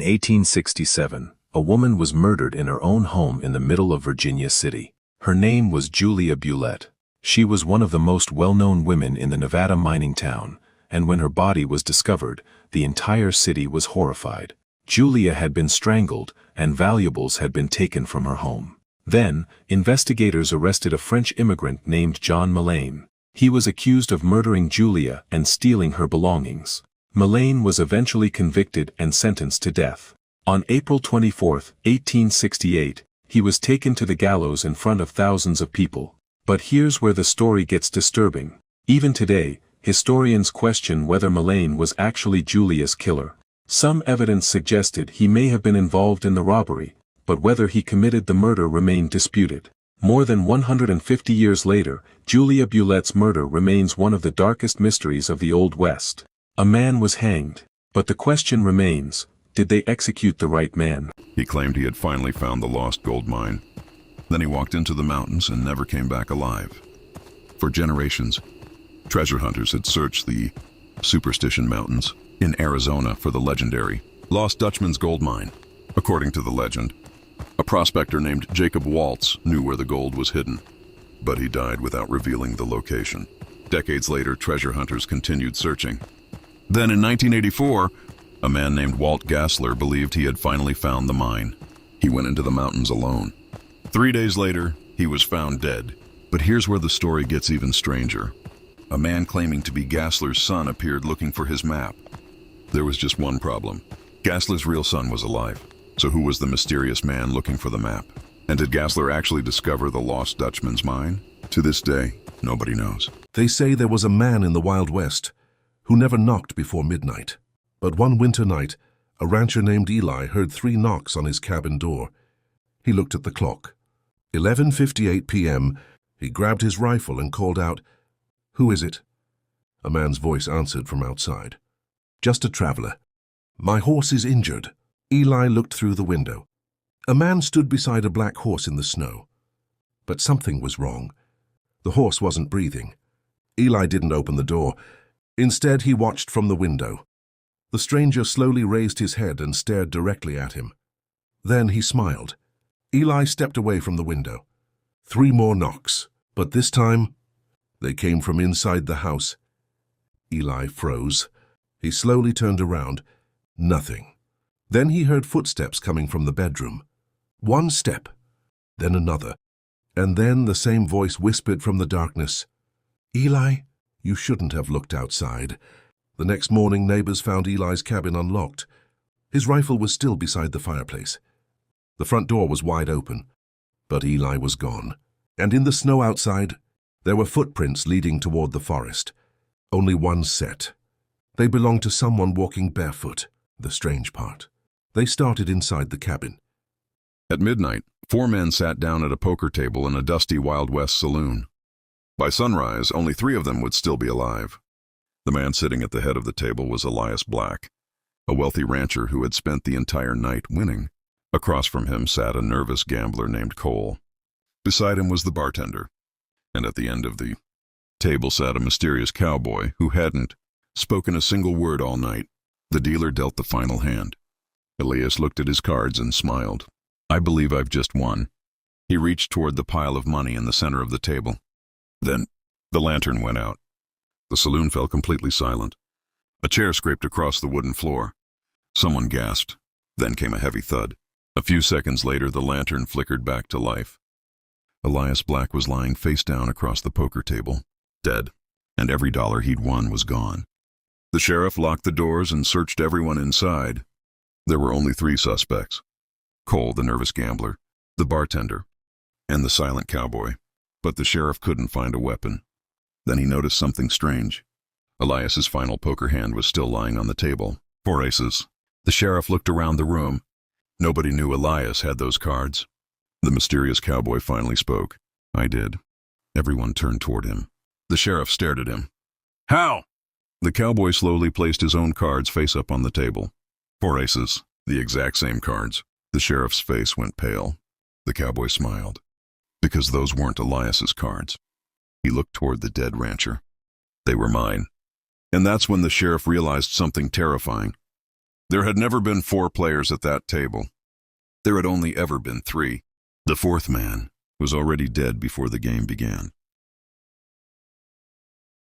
1867, a woman was murdered in her own home in the middle of Virginia City. Her name was Julia Bulette. She was one of the most well-known women in the Nevada mining town, and when her body was discovered, the entire city was horrified. Julia had been strangled, and valuables had been taken from her home. Then, investigators arrested a French immigrant named John Mullane. He was accused of murdering Julia and stealing her belongings. Mullane was eventually convicted and sentenced to death. On April 24, 1868, he was taken to the gallows in front of thousands of people. But here's where the story gets disturbing. Even today, historians question whether Mullane was actually Julia's killer. Some evidence suggested he may have been involved in the robbery, but whether he committed the murder remained disputed. More than 150 years later, Julia Bulette's murder remains one of the darkest mysteries of the Old West. A man was hanged, but the question remains, did they execute the right man? He claimed he had finally found the lost gold mine. Then he walked into the mountains and never came back alive. For generations, treasure hunters had searched the Superstition Mountains in Arizona for the legendary Lost Dutchman's gold mine. According to the legend, a prospector named Jacob Waltz knew where the gold was hidden, but he died without revealing the location. Decades later, treasure hunters continued searching. Then in 1984, a man named Walt Gassler believed he had finally found the mine. He went into the mountains alone. 3 days later, he was found dead. But here's where the story gets even stranger. A man claiming to be Gassler's son appeared looking for his map. There was just one problem. Gassler's real son was alive. So who was the mysterious man looking for the map? And did Gassler actually discover the Lost Dutchman's mine? To this day, nobody knows. They say there was a man in the Wild West who never knocked before midnight. But one winter night, a rancher named Eli heard 3 knocks on his cabin door. He looked at the clock. 11:58 p.m., he grabbed his rifle and called out, "Who is it?" A man's voice answered from outside. "Just a traveler. My horse is injured." Eli looked through the window. A man stood beside a black horse in the snow. But something was wrong. The horse wasn't breathing. Eli didn't open the door. Instead, he watched from the window. The stranger slowly raised his head and stared directly at him. Then he smiled. Eli stepped away from the window. 3 more knocks, but this time, they came from inside the house. Eli froze. He slowly turned around. Nothing. Then he heard footsteps coming from the bedroom. 1 step, then another, and then the same voice whispered from the darkness, "Eli, you shouldn't have looked outside." The next morning, neighbors found Eli's cabin unlocked. His rifle was still beside the fireplace. The front door was wide open, but Eli was gone. And in the snow outside, there were footprints leading toward the forest. Only one set. They belonged to someone walking barefoot, the strange part. They started inside the cabin. At midnight, 4 men sat down at a poker table in a dusty Wild West saloon. By sunrise, only 3 of them would still be alive. The man sitting at the head of the table was Elias Black, a wealthy rancher who had spent the entire night winning. Across from him sat a nervous gambler named Cole. Beside him was the bartender. And at the end of the table sat a mysterious cowboy who hadn't spoken a single word all night. The dealer dealt the final hand. Elias looked at his cards and smiled. "I believe I've just won." He reached toward the pile of money in the center of the table. Then the lantern went out. The saloon fell completely silent. A chair scraped across the wooden floor. Someone gasped. Then came a heavy thud. A few seconds later, the lantern flickered back to life. Elias Black was lying face down across the poker table, dead, and every dollar he'd won was gone. The sheriff locked the doors and searched everyone inside. There were only 3 suspects: Cole, the nervous gambler, the bartender, and the silent cowboy. But the sheriff couldn't find a weapon. Then he noticed something strange. Elias's final poker hand was still lying on the table. 4 aces. The sheriff looked around the room. Nobody knew Elias had those cards. The mysterious cowboy finally spoke. "I did." Everyone turned toward him. The sheriff stared at him. "How?" The cowboy slowly placed his own cards face up on the table. 4 aces, the exact same cards. The sheriff's face went pale. The cowboy smiled. Because those weren't Elias's cards. He looked toward the dead rancher. "They were mine." And that's when the sheriff realized something terrifying. There had never been 4 players at that table. There had only ever been 3. The 4th man was already dead before the game began.